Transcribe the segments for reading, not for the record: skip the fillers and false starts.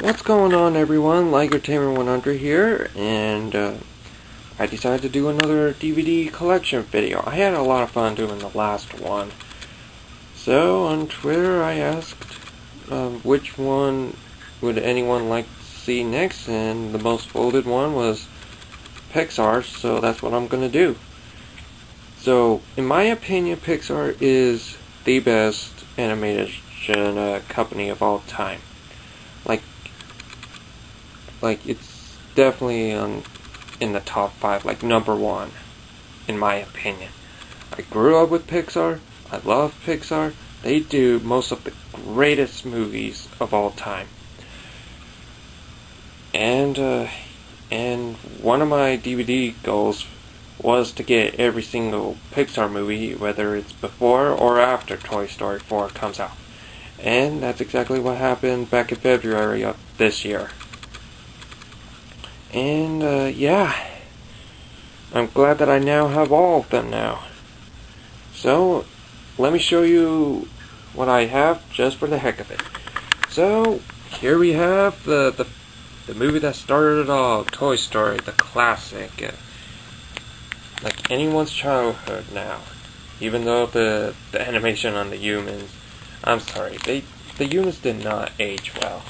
What's going on, everyone? LT100 here, and I decided to do another DVD collection video. I had a lot of fun doing the last one. So on Twitter I asked which one would anyone like to see next, and the most voted one was Pixar, so that's what I'm gonna do. So in my opinion, Pixar is the best animation company of all time. Like it's definitely in the top 5, like number 1, in my opinion. I grew up with Pixar. I love Pixar. They do most of the greatest movies of all time. And one of my DVD goals was to get every single Pixar movie, whether it's before or after Toy Story 4 comes out. And that's exactly what happened back in February of this year. And yeah, I'm glad that I now have all of them now. So let me show you what I have just for the heck of it. So here we have the movie that started it all, Toy Story, the classic, like anyone's childhood now. Even though the animation on the humans, I'm sorry, the humans did not age well.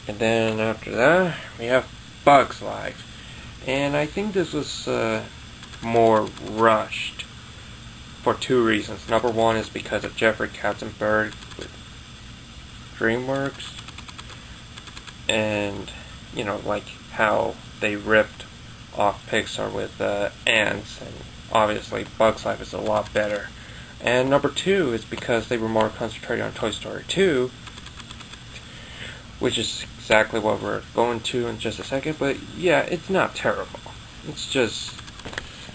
And then after that, we have Bugs Life. And I think this was more rushed for 2 reasons. Number 1 is because of Jeffrey Katzenberg with DreamWorks. And, you know, like how they ripped off Pixar with Ants. And obviously Bugs Life is a lot better. And number 2 is because they were more concentrated on Toy Story 2, which is exactly what we're going to in just a second. But yeah, it's not terrible. It's just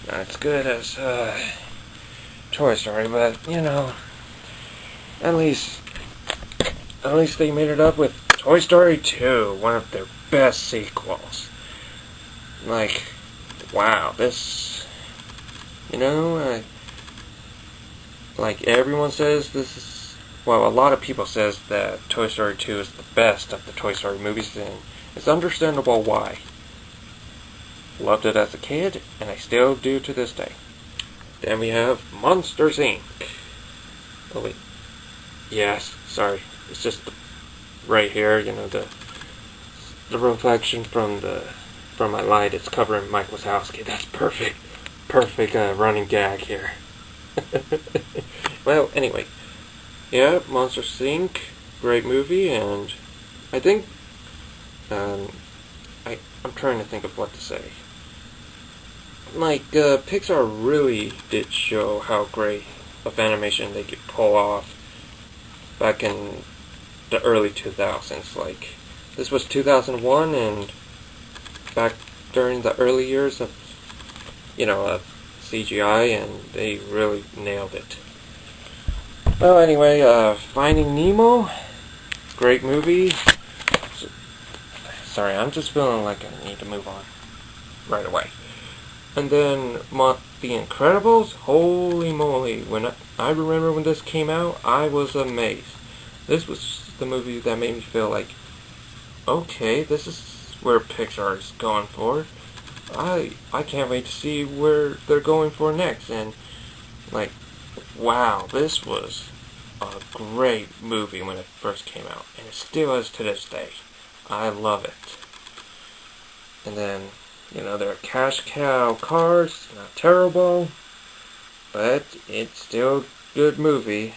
not as good as Toy Story, but you know, at least they made it up with Toy Story 2, one of their best sequels. Like, wow, this, you know, like everyone says this is, well, a lot of people says that Toy Story 2 is the best of the Toy Story movies, and it's understandable why. Loved it as a kid, and I still do to this day. Then we have Monsters, Inc. Oh wait, yes, sorry, it's just right here, you know, the reflection from my light is covering Mike Wazowski. That's perfect running gag here. Well, anyway. Yeah, Monsters, Inc. Great movie, and I think I'm trying to think of what to say. Like, Pixar really did show how great of animation they could pull off back in the early 2000s. Like, this was 2001, and back during the early years of, you know, of CGI, and they really nailed it. Well, anyway, Finding Nemo, great movie. Sorry, I'm just feeling like I need to move on right away. And then The Incredibles, holy moly, when I remember when this came out, I was amazed. This was the movie that made me feel like, okay, this is where Pixar is going for. I can't wait to see where they're going for next, and like, wow, this was a great movie when it first came out, and it still is to this day. I love it. And then, you know, there are Cash Cow Cars, not terrible, but it's still a good movie.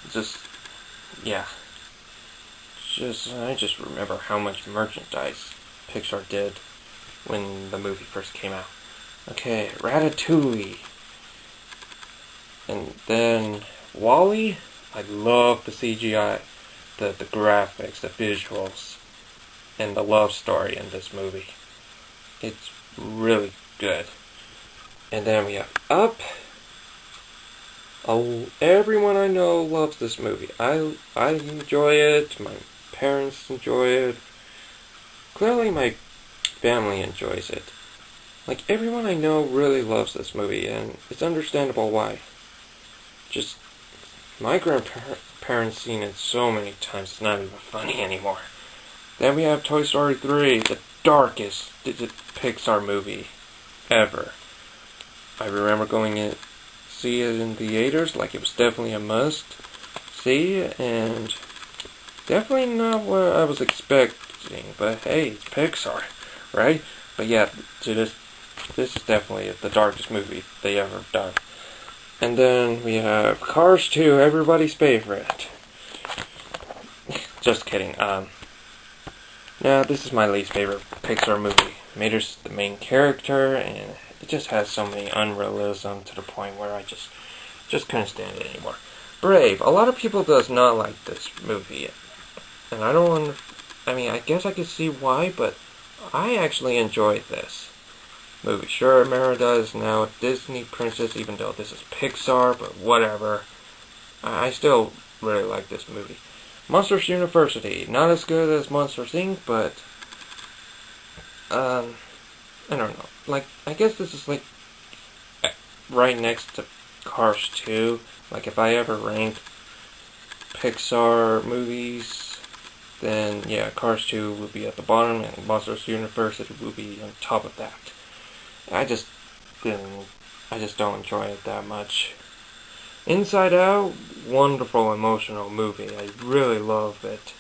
Just, yeah. I just remember how much merchandise Pixar did when the movie first came out. Okay, Ratatouille. And then WALL-E, I love the CGI, the graphics, the visuals, and the love story in this movie. It's really good. And then we have Up. Oh, everyone I know loves this movie. I enjoy it, my parents enjoy it. Clearly my family enjoys it. Like, everyone I know really loves this movie, and it's understandable why. Just, my grandparents parents seen it so many times it's not even funny anymore. Then we have Toy Story 3, the darkest Pixar movie ever. I remember going to see it in theaters, like it was definitely a must see, and definitely not what I was expecting, but hey, it's Pixar, right? But yeah, this is definitely the darkest movie they ever done. And then we have Cars 2, everybody's favorite. Just kidding. Now this is my least favorite Pixar movie. Mater's the main character, and it just has so many unrealism to the point where I just couldn't stand it anymore. Brave. A lot of people does not like this movie, and I guess I could see why, but I actually enjoyed this movie. Sure, Mara does now a Disney princess, even though this is Pixar, but whatever. I still really like this movie. Monsters University, not as good as Monsters Inc., but I don't know. Like, I guess this is like right next to Cars 2. Like, if I ever ranked Pixar movies, then yeah, Cars 2 would be at the bottom, and Monsters University would be on top of that. I just don't enjoy it that much. Inside Out, wonderful emotional movie. I really love it.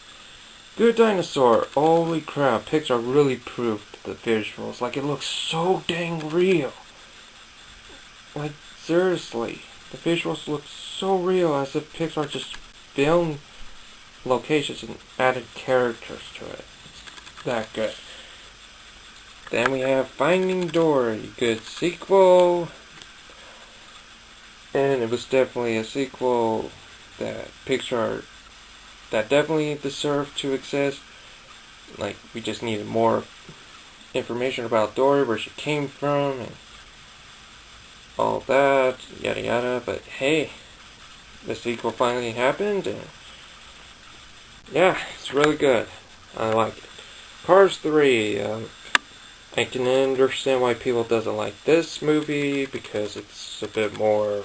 Good Dinosaur, holy crap, Pixar really proved the visuals. Like, it looks so dang real. Like, seriously, the visuals look so real, as if Pixar just filmed locations and added characters to it. It's that good. Then we have Finding Dory, good sequel. And it was definitely a sequel that Pixar that definitely deserved to exist. Like, we just needed more information about Dory, where she came from, and all that, yada yada. But hey, the sequel finally happened, and yeah, it's really good. I like it. Cars 3, I can understand why people doesn't like this movie, because it's a bit more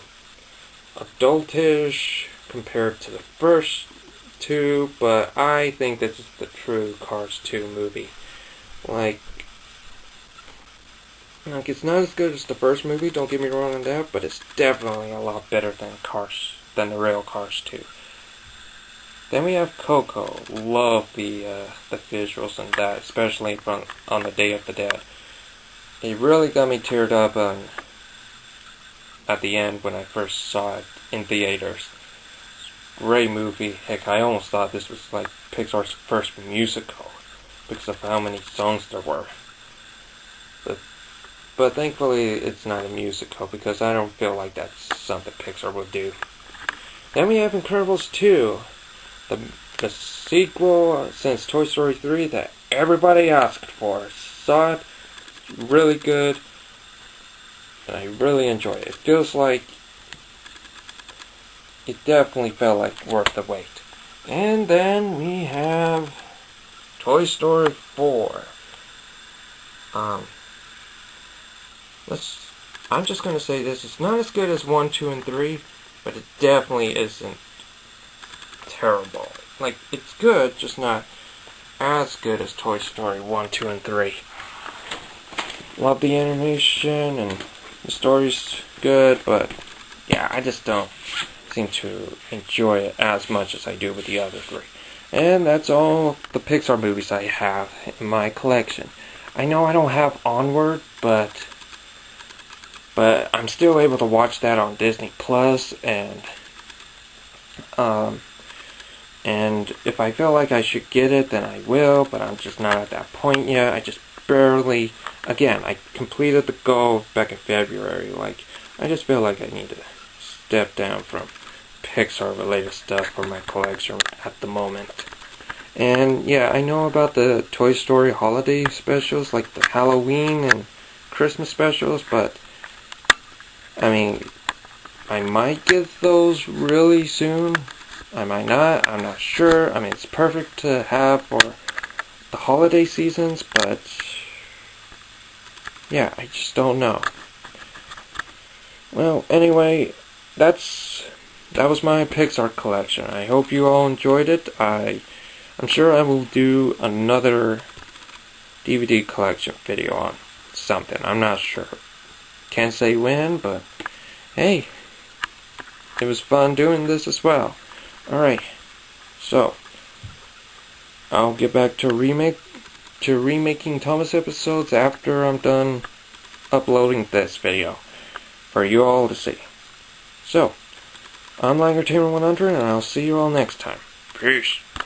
adultish compared to the first two, but I think this is the true Cars 2 movie. Like, it's not as good as the first movie, don't get me wrong on that, but it's definitely a lot better than the real Cars 2. Then we have Coco. Love the visuals and that, especially on the Day of the Dead. It really got me teared up at the end when I first saw it in theaters. Great movie. Heck, I almost thought this was like Pixar's first musical because of how many songs there were. But thankfully it's not a musical, because I don't feel like that's something Pixar would do. Then we have Incredibles 2. The sequel since Toy Story 3 that everybody asked for. Saw it. Really good. And I really enjoy it. It feels like it definitely felt like worth the wait. And then we have Toy Story 4. I'm just gonna say this. It's not as good as 1, 2, and 3, but it definitely isn't terrible. Like, it's good, just not as good as Toy Story 1, 2, and 3. Love the animation, and the story's good, but yeah, I just don't seem to enjoy it as much as I do with the other three. And that's all the Pixar movies I have in my collection. I know I don't have Onward, but I'm still able to watch that on Disney Plus, and if I feel like I should get it, then I will, but I'm just not at that point yet. I just barely, again, I completed the goal back in February. Like, I just feel like I need to step down from Pixar related stuff for my collection at the moment. And yeah, I know about the Toy Story holiday specials, like the Halloween and Christmas specials, but I mean, I might get those really soon. I might not. I'm not sure. I mean, it's perfect to have for the holiday seasons, but yeah, I just don't know. Well, anyway, that's that was my Pixar collection. I hope you all enjoyed it. I'm sure I will do another DVD collection video on something. I'm not sure. Can't say when, but hey, it was fun doing this as well. Alright, so I'll get back to remaking Thomas episodes after I'm done uploading this video for you all to see. So, I'm LT100, and I'll see you all next time. Peace.